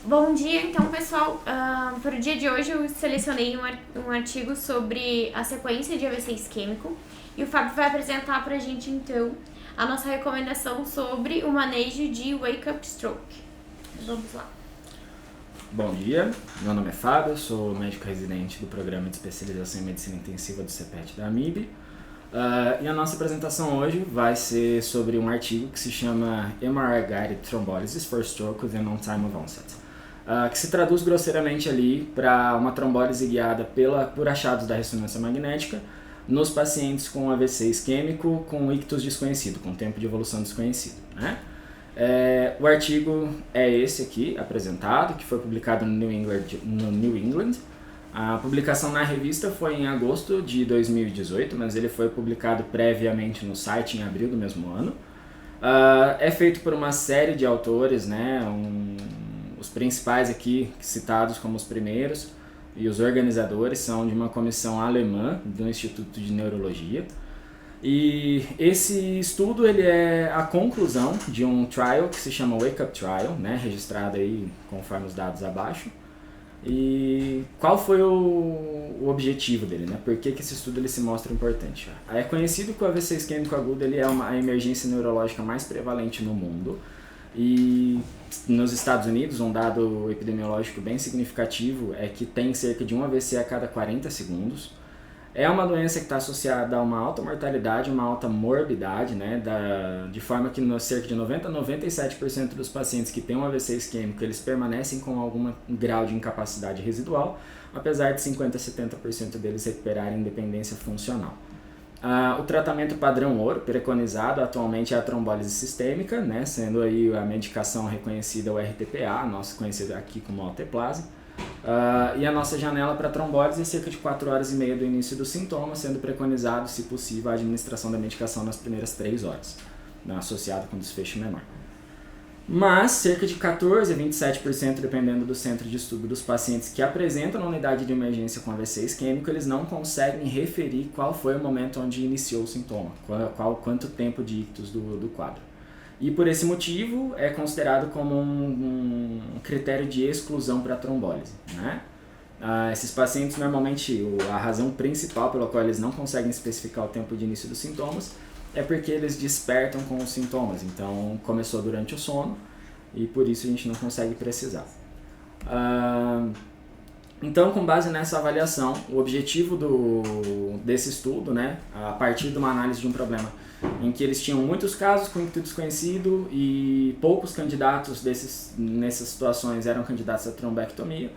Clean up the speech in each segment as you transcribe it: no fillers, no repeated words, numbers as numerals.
Bom dia, então, pessoal. Para o dia de hoje eu selecionei um artigo sobre a sequência de AVC isquêmico e o Fábio vai apresentar para a gente, então, a nossa recomendação sobre o manejo de wake-up stroke. Vamos lá. Bom dia, meu nome é Fábio, sou médico residente do Programa de Especialização em Medicina Intensiva do CEPET da AMIB. E a nossa apresentação hoje vai ser sobre um artigo que se chama MRI Guided Thrombolysis for Stroke Within On Time of Onset, que se traduz grosseiramente ali para uma trombólise guiada por achados da ressonância magnética nos pacientes com AVC isquêmico com ictus desconhecido, com tempo de evolução desconhecido, né? O artigo é esse aqui, apresentado, que foi publicado no New England. A publicação na revista foi em agosto de 2018, mas ele foi publicado previamente no site em abril do mesmo ano. É feito por uma série de autores, né? Os principais aqui, citados como os primeiros, e os organizadores são de uma comissão alemã do Instituto de Neurologia. E esse estudo ele é a conclusão de um trial que se chama Wake Up Trial, né, registrado aí conforme os dados abaixo. E qual foi o objetivo dele, né? Por que esse estudo ele se mostra importante? É conhecido que o AVC isquêmico agudo ele é a emergência neurológica mais prevalente no mundo. E nos Estados Unidos, um dado epidemiológico bem significativo é que tem cerca de um AVC a cada 40 segundos. É uma doença que está associada a uma alta mortalidade, uma alta morbidade, né? De forma que cerca de 90 a 97% dos pacientes que têm um AVC isquêmico, eles permanecem com algum grau de incapacidade residual, apesar de 50 a 70% deles recuperarem independência funcional. O tratamento padrão ouro, preconizado atualmente é a trombólise sistêmica, né? Sendo aí a medicação reconhecida o RTPA, nossa conhecida aqui como alteplase. E a nossa janela para trombólise é cerca de 4 horas e meia do início dos sintomas, sendo preconizado, se possível, a administração da medicação nas primeiras 3 horas, né, associado com desfecho menor. Mas cerca de 14 a 27%, dependendo do centro de estudo, dos pacientes que apresentam na unidade de emergência com AVC isquêmico, eles não conseguem referir qual foi o momento onde iniciou o sintoma, quanto tempo de ictus do quadro. E por esse motivo é considerado como um critério de exclusão para a trombólise, né? Esses pacientes normalmente, a razão principal pela qual eles não conseguem especificar o tempo de início dos sintomas é porque eles despertam com os sintomas, então começou durante o sono e por isso a gente não consegue precisar. Então, com base nessa avaliação, o objetivo desse estudo, né, a partir de uma análise de um problema em que eles tinham muitos casos com ictus desconhecido e poucos candidatos nessas situações eram candidatos à trombectomia,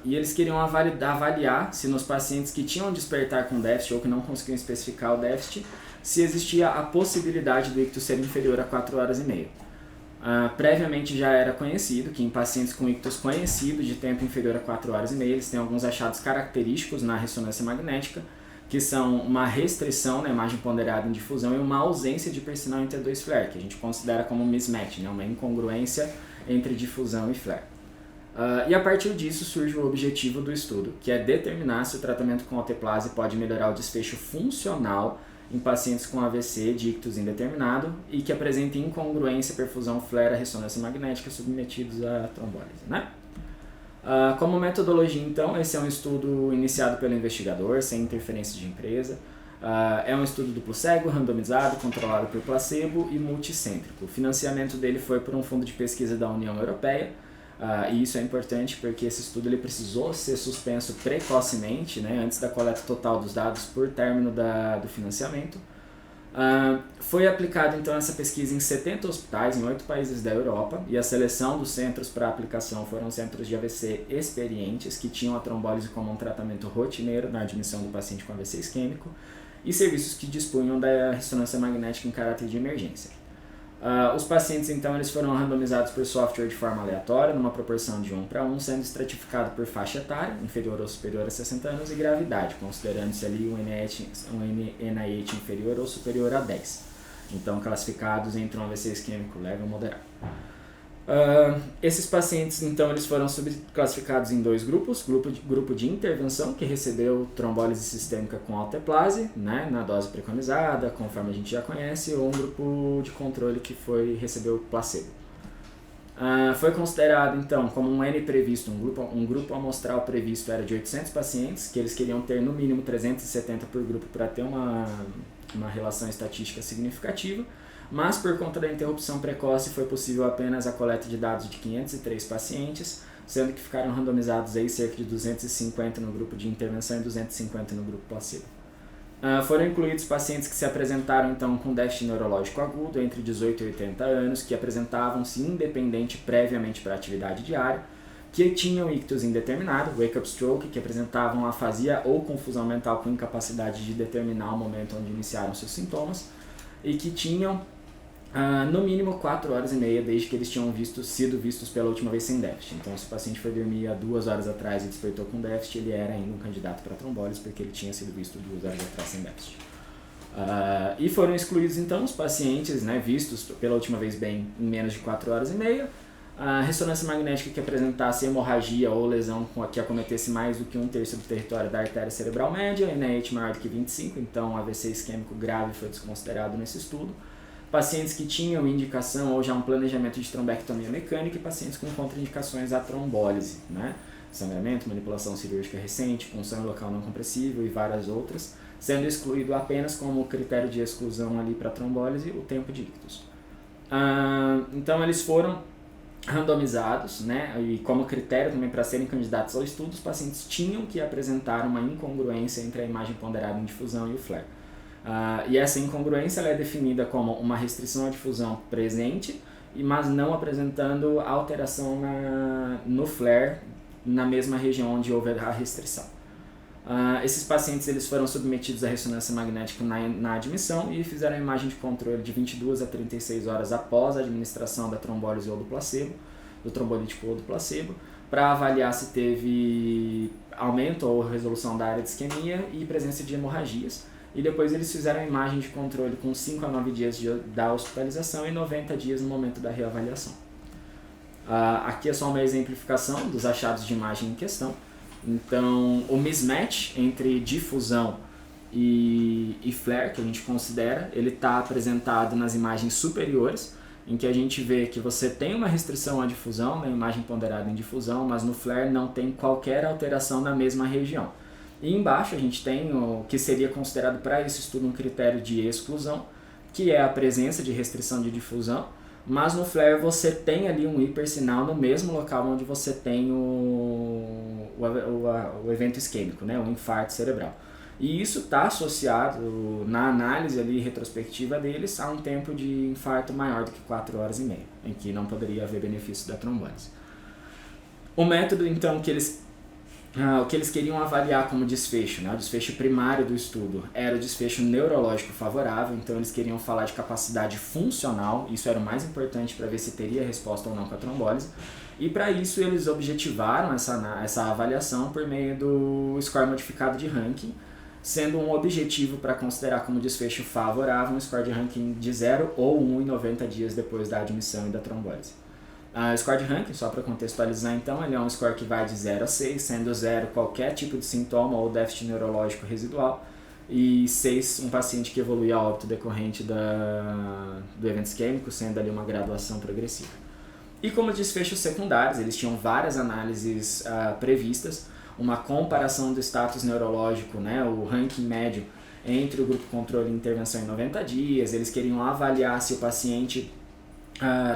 e eles queriam avaliar se nos pacientes que tinham despertar com déficit ou que não conseguiam especificar o déficit, se existia a possibilidade do ictus ser inferior a 4 horas e meia. Previamente já era conhecido que em pacientes com ictus conhecido de tempo inferior a 4 horas e meia, eles têm alguns achados característicos na ressonância magnética, que são uma restrição na imagem ponderada em difusão e uma ausência de persinal em T2 flare, que a gente considera como um mismatch, né, uma incongruência entre difusão e flare. E a partir disso surge o objetivo do estudo, que é determinar se o tratamento com alteplase pode melhorar o desfecho funcional em pacientes com AVC de ictus indeterminado e que apresentem incongruência perfusão flare ressonância magnética submetidos à trombólise, né? Como metodologia, então, esse é um estudo iniciado pelo investigador, sem interferência de empresa. É um estudo duplo cego, randomizado, controlado por placebo e multicêntrico. O financiamento dele foi por um fundo de pesquisa da União Europeia, e isso é importante porque esse estudo ele precisou ser suspenso precocemente, né, antes da coleta total dos dados por término do financiamento. Foi aplicado então essa pesquisa em 70 hospitais em 8 países da Europa e a seleção dos centros para aplicação foram centros de AVC experientes que tinham a trombólise como um tratamento rotineiro na admissão do paciente com AVC isquêmico e serviços que dispunham da ressonância magnética em caráter de emergência. Os pacientes então eles foram randomizados por software de forma aleatória, numa proporção de 1:1, sendo estratificado por faixa etária, inferior ou superior a 60 anos, e gravidade, considerando-se ali um NIH inferior ou superior a 10. Então, classificados entre um AVC isquêmico leve ou moderado. Esses pacientes, então, eles foram subclassificados em 2 grupos. Grupo de intervenção, que recebeu trombólise sistêmica com alteplase, né, na dose preconizada, conforme a gente já conhece, ou um grupo de controle que recebeu placebo. Foi considerado, então, como um N previsto, um grupo amostral previsto era de 800 pacientes, que eles queriam ter no mínimo 370 por grupo para ter uma relação estatística significativa, mas por conta da interrupção precoce foi possível apenas a coleta de dados de 503 pacientes, sendo que ficaram randomizados aí cerca de 250 no grupo de intervenção e 250 no grupo placebo. Foram incluídos pacientes que se apresentaram então com déficit neurológico agudo entre 18 e 80 anos, que apresentavam-se independente previamente para a atividade diária, que tinham ictus indeterminado, wake-up stroke, que apresentavam afasia ou confusão mental com incapacidade de determinar o momento onde iniciaram seus sintomas, e que tinham no mínimo 4 horas e meia desde que eles tinham sido vistos pela última vez sem déficit. Então, se o paciente foi dormir há 2 horas atrás e despertou com déficit, ele era ainda um candidato para trombólise porque ele tinha sido visto 2 horas atrás sem déficit. E foram excluídos então os pacientes, né, vistos pela última vez bem em menos de 4 horas e meia, a ressonância magnética que apresentasse hemorragia ou lesão que acometesse mais do que 1/3 do território da artéria cerebral média, NIH maior do que 25, então AVC isquêmico grave foi desconsiderado nesse estudo. Pacientes que tinham indicação ou já um planejamento de trombectomia mecânica e pacientes com contraindicações à trombólise, né? Sangramento, manipulação cirúrgica recente, punção local não compressível e várias outras, sendo excluído apenas como critério de exclusão ali para trombólise o tempo de ictus. Então eles foram randomizados, né? E como critério também para serem candidatos ao estudo, os pacientes tinham que apresentar uma incongruência entre a imagem ponderada em difusão e o flare. E essa incongruência ela é definida como uma restrição à difusão presente, mas não apresentando alteração no flare na mesma região onde houve a restrição. Esses pacientes eles foram submetidos à ressonância magnética na admissão e fizeram a imagem de controle de 22 a 36 horas após a administração da trombólise ou do placebo, do trombolítico ou do placebo, para avaliar se teve aumento ou resolução da área de isquemia e presença de hemorragias. E depois eles fizeram a imagem de controle com 5 a 9 dias da hospitalização e 90 dias no momento da reavaliação. Aqui é só uma exemplificação dos achados de imagem em questão. Então, o mismatch entre difusão e flare, que a gente considera, ele está apresentado nas imagens superiores, em que a gente vê que você tem uma restrição à difusão, na imagem ponderada em difusão, mas no flare não tem qualquer alteração na mesma região. E embaixo a gente tem o que seria considerado para esse estudo um critério de exclusão, que é a presença de restrição de difusão, mas no flare você tem ali um hipersinal no mesmo local onde você tem o evento isquêmico, né, o infarto cerebral. E isso está associado, na análise ali retrospectiva deles, a um tempo de infarto maior do que 4 horas e meia, em que não poderia haver benefício da trombólise. O método, então, o que eles queriam avaliar como desfecho, né? O desfecho primário do estudo era o desfecho neurológico favorável, então eles queriam falar de capacidade funcional, isso era o mais importante para ver se teria resposta ou não com a trombólise, e para isso eles objetivaram essa avaliação por meio do score modificado de ranking, sendo um objetivo para considerar como desfecho favorável um score de ranking de 0 ou 1 em 90 dias depois da admissão e da trombólise. O score de ranking, só para contextualizar então, ele é um score que vai de 0 a 6, sendo 0 qualquer tipo de sintoma ou déficit neurológico residual, e 6 um paciente que evolui a óbito decorrente do evento isquêmico, sendo ali uma graduação progressiva. E como desfechos secundários, eles tinham várias análises previstas, uma comparação do status neurológico, né, o ranking médio entre o grupo controle e intervenção em 90 dias, eles queriam avaliar se o paciente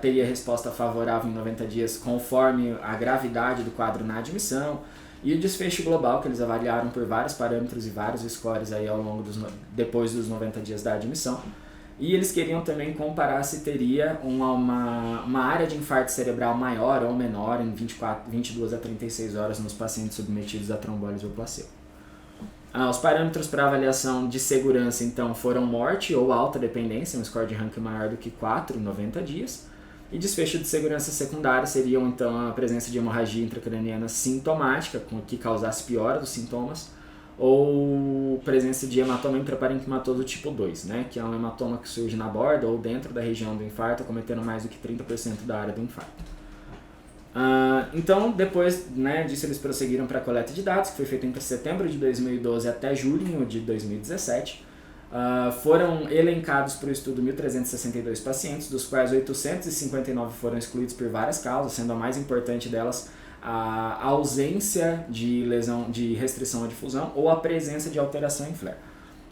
teria resposta favorável em 90 dias conforme a gravidade do quadro na admissão, e o desfecho global que eles avaliaram por vários parâmetros e vários scores aí ao longo depois dos 90 dias da admissão. E eles queriam também comparar se teria uma área de infarto cerebral maior ou menor em 22 a 36 horas nos pacientes submetidos a trombólise ou placebo. Os parâmetros para avaliação de segurança, então, foram morte ou alta dependência, um score de ranking maior do que 4 em 90 dias. E desfecho de segurança secundária seriam, então, a presença de hemorragia intracraniana sintomática, que causasse piora dos sintomas, ou presença de hematoma intraparenquimatoso tipo 2, né, que é um hematoma que surge na borda ou dentro da região do infarto, cometendo mais do que 30% da área do infarto. Então, depois, né, disso, eles prosseguiram para a coleta de dados, que foi feita entre setembro de 2012 até julho de 2017. Foram elencados para o estudo 1.362 pacientes, dos quais 859 foram excluídos por várias causas, sendo a mais importante delas a ausência de lesão, de restrição à difusão ou a presença de alteração em flare.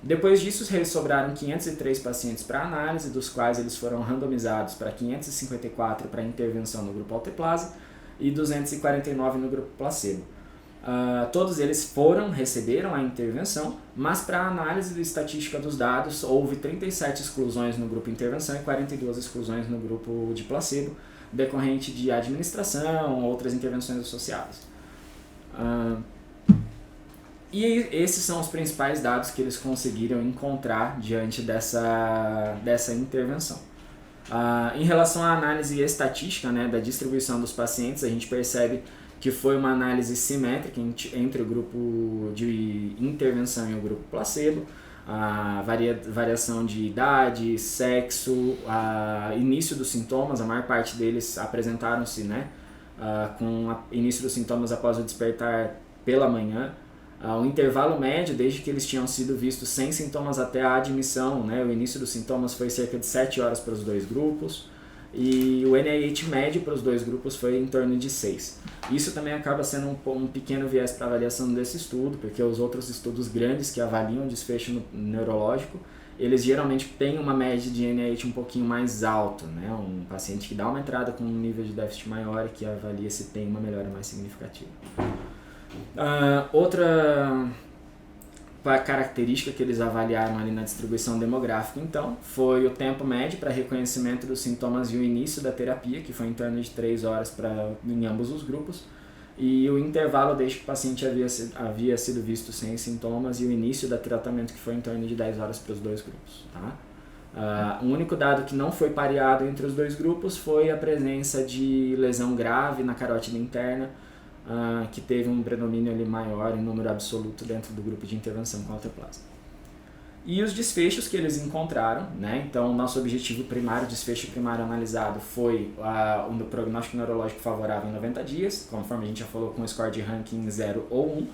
Depois disso, sobraram 503 pacientes para análise, dos quais eles foram randomizados para 554 para intervenção no grupo alteplase e 249 no grupo placebo. Todos eles receberam a intervenção, mas para a análise estatística dos dados, houve 37 exclusões no grupo intervenção e 42 exclusões no grupo de placebo, decorrente de administração ou outras intervenções associadas. E esses são os principais dados que eles conseguiram encontrar diante dessa intervenção. Em relação à análise estatística, né, da distribuição dos pacientes, a gente percebe que foi uma análise simétrica entre o grupo de intervenção e o grupo placebo, a variação de idade, sexo, início dos sintomas, a maior parte deles apresentaram-se, né, com início dos sintomas após o despertar pela manhã, o intervalo médio desde que eles tinham sido vistos sem sintomas até a admissão, né, o início dos sintomas foi cerca de 7 horas para os dois grupos, e o NIH médio para os dois grupos foi em torno de 6. Isso também acaba sendo um pequeno viés para avaliação desse estudo, porque os outros estudos grandes que avaliam desfecho neurológico, eles geralmente têm uma média de NIH um pouquinho mais alto, né? Um paciente que dá uma entrada com um nível de déficit maior e que avalia se tem uma melhora mais significativa. Outra característica que eles avaliaram ali na distribuição demográfica, então, foi o tempo médio para reconhecimento dos sintomas e o início da terapia, que foi em torno de 3 horas em ambos os grupos, e o intervalo desde que o paciente havia sido visto sem sintomas e o início do tratamento, que foi em torno de 10 horas para os dois grupos. Tá? O único dado que não foi pareado entre os dois grupos foi a presença de lesão grave na carótida interna, que teve um predomínio ali maior em número absoluto dentro do grupo de intervenção com alteplase. E os desfechos que eles encontraram, né? Então, o nosso objetivo primário, o desfecho primário analisado foi o prognóstico neurológico favorável em 90 dias, conforme a gente já falou, com score de ranking 0 ou 1,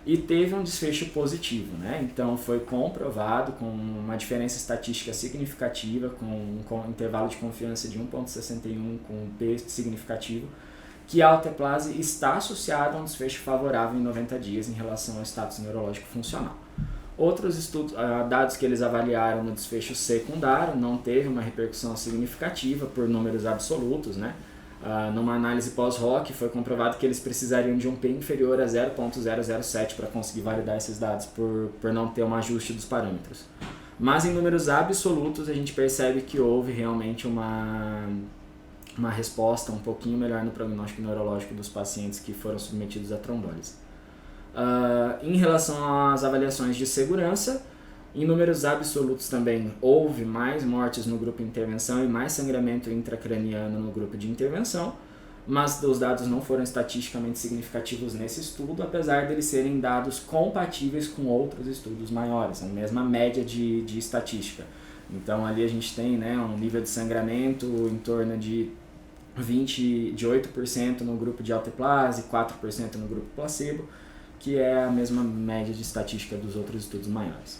e teve um desfecho positivo, né? Então, foi comprovado com uma diferença estatística significativa, com um intervalo de confiança de 1,61 com um P significativo, que a alteplase está associada a um desfecho favorável em 90 dias em relação ao status neurológico funcional. Outros estudos, dados que eles avaliaram no desfecho secundário, não teve uma repercussão significativa por números absolutos, né? Numa análise pós-hoc foi comprovado que eles precisariam de um P inferior a 0,007 para conseguir validar esses dados por não ter um ajuste dos parâmetros. Mas em números absolutos a gente percebe que houve realmente uma resposta um pouquinho melhor no prognóstico neurológico dos pacientes que foram submetidos a trombólise. Em relação às avaliações de segurança, em números absolutos também houve mais mortes no grupo de intervenção e mais sangramento intracraniano no grupo de intervenção, mas os dados não foram estatisticamente significativos nesse estudo, apesar deles serem dados compatíveis com outros estudos maiores, a mesma média de estatística. Então ali a gente tem, né, um nível de sangramento em torno de 8% no grupo de alteplase, 4% no grupo placebo, que é a mesma média de estatística dos outros estudos maiores.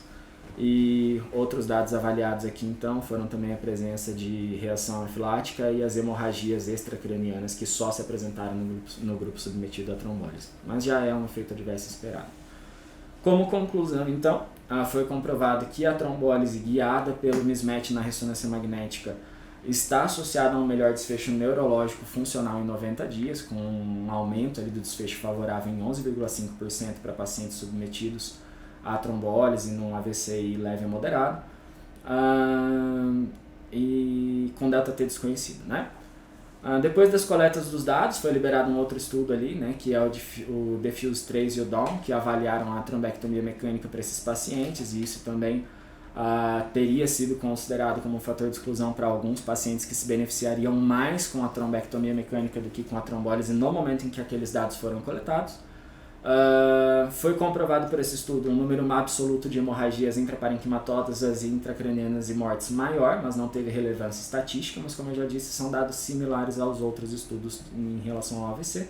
E outros dados avaliados aqui então foram também a presença de reação anafilática e as hemorragias extracranianas que só se apresentaram no grupo submetido à trombólise, mas já é um efeito adverso esperado. Como conclusão então, foi comprovado que a trombólise guiada pelo mismatch na ressonância magnética está associada a um melhor desfecho neurológico funcional em 90 dias, com um aumento ali do desfecho favorável em 11,5% para pacientes submetidos à trombólise num AVC leve a moderado, e com delta T desconhecido, né? Depois das coletas dos dados, foi liberado um outro estudo ali, né, que é o DEFUSE 3 e o DAWN, que avaliaram a trombectomia mecânica para esses pacientes, e isso também teria sido considerado como um fator de exclusão para alguns pacientes que se beneficiariam mais com a trombectomia mecânica do que com a trombólise no momento em que aqueles dados foram coletados. Foi comprovado por esse estudo um número absoluto de hemorragias intraparenquimatosas e intracranianas e mortes maior, mas não teve relevância estatística, mas como eu já disse, são dados similares aos outros estudos em relação ao AVC.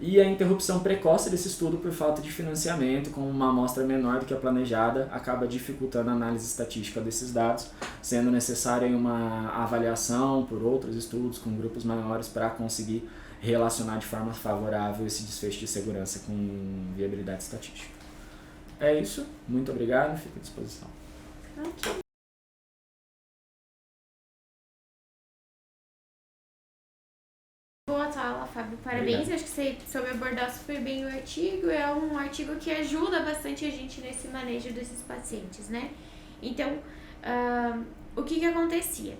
E a interrupção precoce desse estudo por falta de financiamento, com uma amostra menor do que a planejada, acaba dificultando a análise estatística desses dados, sendo necessária uma avaliação por outros estudos com grupos maiores para conseguir relacionar de forma favorável esse desfecho de segurança com viabilidade estatística. É isso, muito obrigado, fico à disposição. Ok. Boa fala, Fábio. Parabéns. Obrigado. Acho que você soube abordar super bem o artigo. É um artigo que ajuda bastante a gente nesse manejo desses pacientes, né? Então, o que acontecia?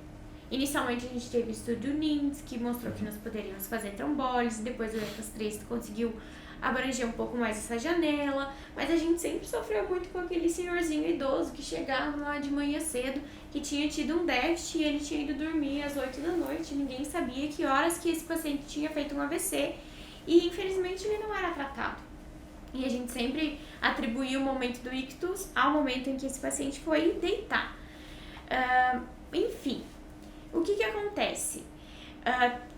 Inicialmente a gente teve o estudo do NINDS, que mostrou que nós poderíamos fazer trombólise. Depois o ECAS-3 conseguiu abranger um pouco mais essa janela, mas a gente sempre sofreu muito com aquele senhorzinho idoso que chegava lá de manhã cedo, que tinha tido um déficit e ele tinha ido dormir às 8 da noite, ninguém sabia que horas que esse paciente tinha feito um AVC e infelizmente ele não era tratado. E a gente sempre atribuía o momento do ictus ao momento em que esse paciente foi deitar. Enfim, o que acontece?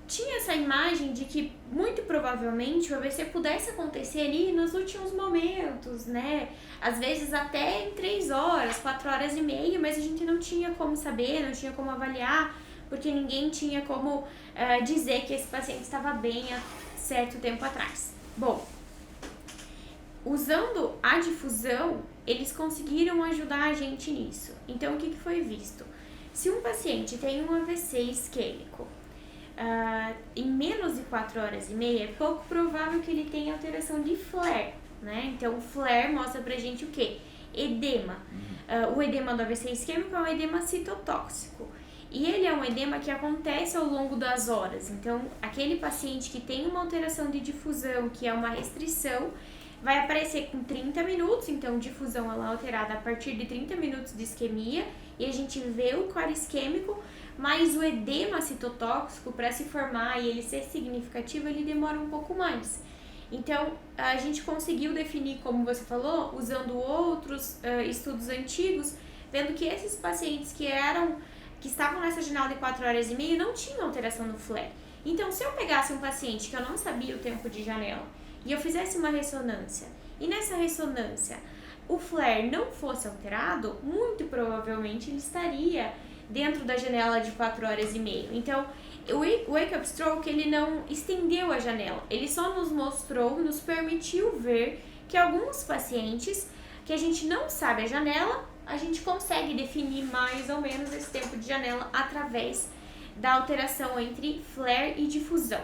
Tinha essa imagem de que muito provavelmente o AVC pudesse acontecer ali nos últimos momentos, né? Às vezes até em 3 horas, 4 horas e meia, mas a gente não tinha como saber, não tinha como avaliar, porque ninguém tinha como dizer que esse paciente estava bem há certo tempo atrás. Bom, usando a difusão, eles conseguiram ajudar a gente nisso. Então, o que foi visto? Se um paciente tem um AVC isquêmico, em menos de 4 horas e meia, é pouco provável que ele tenha alteração de flare, né? Então, o flare mostra pra gente o quê? Edema. O edema do AVC isquêmico é um edema citotóxico. E ele é um edema que acontece ao longo das horas. Então, aquele paciente que tem uma alteração de difusão, que é uma restrição, vai aparecer com 30 minutos, então difusão ela é alterada a partir de 30 minutos de isquemia, e a gente vê o core isquêmico, mas o edema citotóxico, para se formar e ele ser significativo, ele demora um pouco mais. Então, a gente conseguiu definir, como você falou, usando outros estudos antigos, vendo que esses pacientes que estavam nessa janela de 4 horas e meia não tinham alteração no flare. Então, se eu pegasse um paciente que eu não sabia o tempo de janela e eu fizesse uma ressonância, e nessa ressonância o flare não fosse alterado, muito provavelmente ele estaria dentro da janela de 4 horas e meia. Então, o Wake Up Stroke, ele não estendeu a janela, ele só nos mostrou, nos permitiu ver que alguns pacientes que a gente não sabe a janela, a gente consegue definir mais ou menos esse tempo de janela através da alteração entre flare e difusão.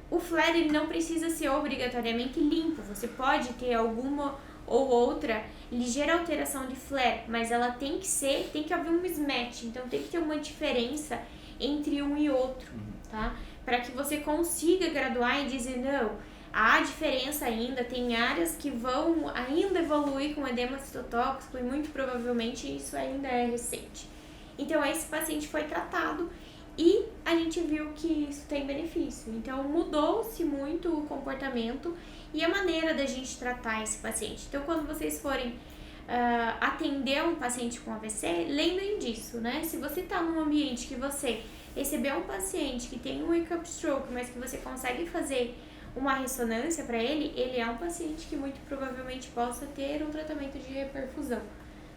O flare ele não precisa ser obrigatoriamente limpo, você pode ter alguma ou outra ligeira alteração de flare, mas ela tem que haver um mismatch, então tem que ter uma diferença entre um e outro, tá? Para que você consiga graduar e dizer, não, há diferença ainda, tem áreas que vão ainda evoluir com edema citotóxico e muito provavelmente isso ainda é recente. Então esse paciente foi tratado e a gente viu que isso tem benefício. Então mudou-se muito o comportamento e a maneira da gente tratar esse paciente. Então quando vocês forem atender um paciente com AVC, lembrem disso, né? Se você está num ambiente que você recebeu um paciente que tem um wake up stroke, mas que você consegue fazer uma ressonância para ele, ele é um paciente que muito provavelmente possa ter um tratamento de reperfusão.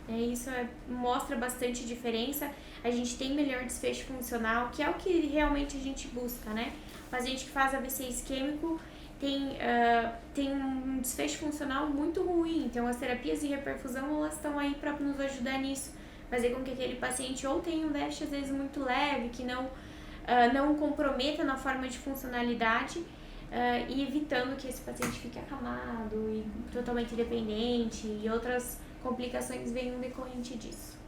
Isso mostra bastante diferença, a gente tem melhor desfecho funcional, que é o que realmente a gente busca, né? O paciente que faz AVC isquêmico tem um desfecho funcional muito ruim, então as terapias de reperfusão elas estão aí para nos ajudar nisso, fazer com que aquele paciente ou tenha um déficit às vezes muito leve, que não comprometa na forma de funcionalidade, e evitando que esse paciente fique acamado e totalmente dependente e outras complicações venham decorrente disso.